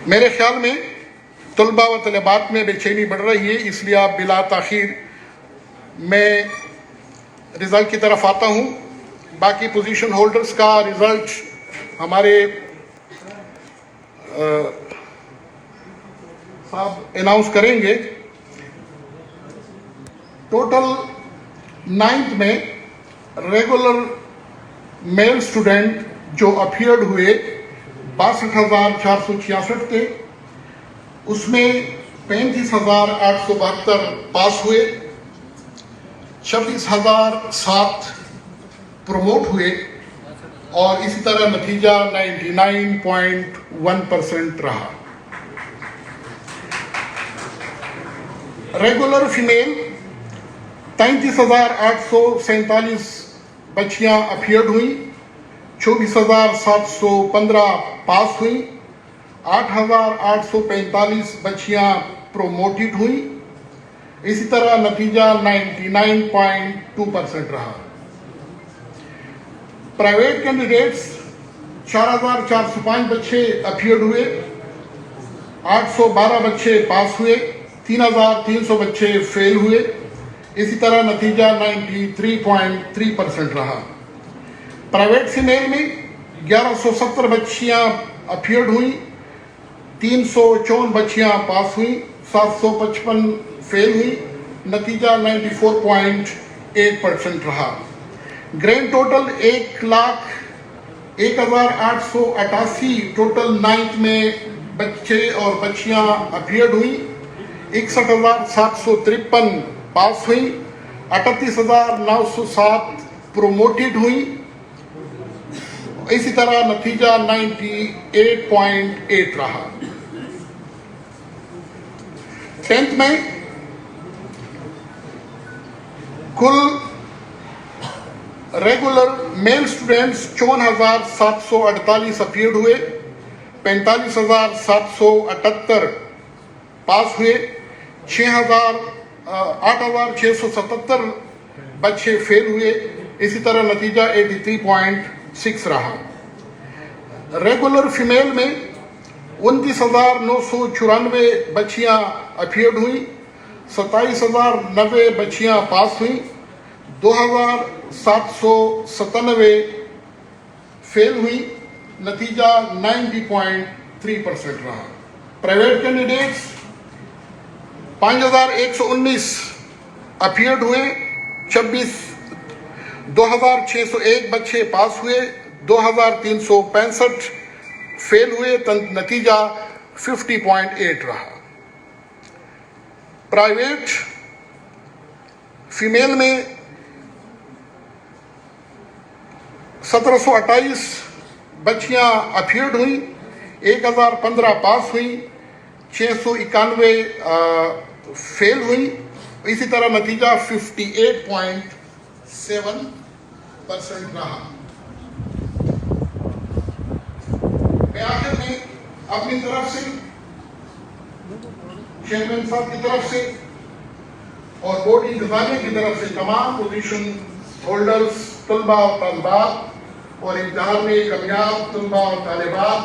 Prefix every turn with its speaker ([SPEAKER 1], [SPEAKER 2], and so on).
[SPEAKER 1] मेरे ख्याल में तलबा व तलबात में बेचैनी बढ़ रही है, इसलिए आप बिला ताखीर मैं रिज़ल्ट की तरफ आता हूँ। बाकी पोजीशन होल्डर्स का रिज़ल्ट हमारे साहब अनाउंस करेंगे। टोटल 9th में रेगुलर मेल स्टूडेंट जो अपीयर्ड हुए 62,466 थे, उसमें 35,872 पास हुए, 26,007 प्रमोट हुए और इसी तरह नतीजा 99.1% रहा। रेगुलर फीमेल 33,847 बच्चियां अपीयर्ड हुई, 24,715 पास हुई, 8,845 बच्चियां प्रोमोटेड हुई, इसी तरह नतीजा 99.2% रहा। प्राइवेट कैंडिडेट्स 4,405 बच्चे अपीयर्ड हुए, 812 बच्चे पास हुए, 3,300 बच्चे फेल हुए, इसी तरह नतीजा 93.3% रहा। प्राइवेट फीमेल में 1170 बच्चियां अपीयर्ड हुई, 354 बच्चियां पास हुई, 755 फेल हुई, नतीजा 94.8% रहा। ग्रैंड टोटल 1,01,888 टोटल 9th में बच्चे और बच्चियां अपीयर्ड हुई, 61,753 पास हुई, 38,907 प्रोमोटेड हुई, इसी तरह नतीजा 98.8 रहा। 10th में कुल रेगुलर मेल स्टूडेंट्स 54,748 अपीयर्ड हुए, 45,778 पास हुए, 8,677 बच्चे फेल हुए, इसी तरह नतीजा 83.6 रहा। रेगुलर फीमेल में 29,994 बच्चियां अपीयर्ड हुई, 27,090 बच्चियां पास हुई, 2,797 फेल हुई, नतीजा 90.3% रहा। प्राइवेट कैंडिडेट्स 5,119 अपीयर्ड हुए, 2,601 बच्चे पास हुए, 2,365 फेल हुए, नतीजा 50.8 रहा। प्राइवेट फीमेल में 1,728 बच्चियां अपीयर्ड हुई, 1,015 पास हुई, 691 फेल हुई, इसी तरह नतीजा 58.7% रहा। मैं आखिर में अपनी तरफ से, चेयरमैन साहब की तरफ से और बोर्ड इंतजामिया की तरफ से तमाम पोजीशन होल्डर्स, तलबा और तालिबात और इम्तिहान में कामयाब तलबा और तालिबात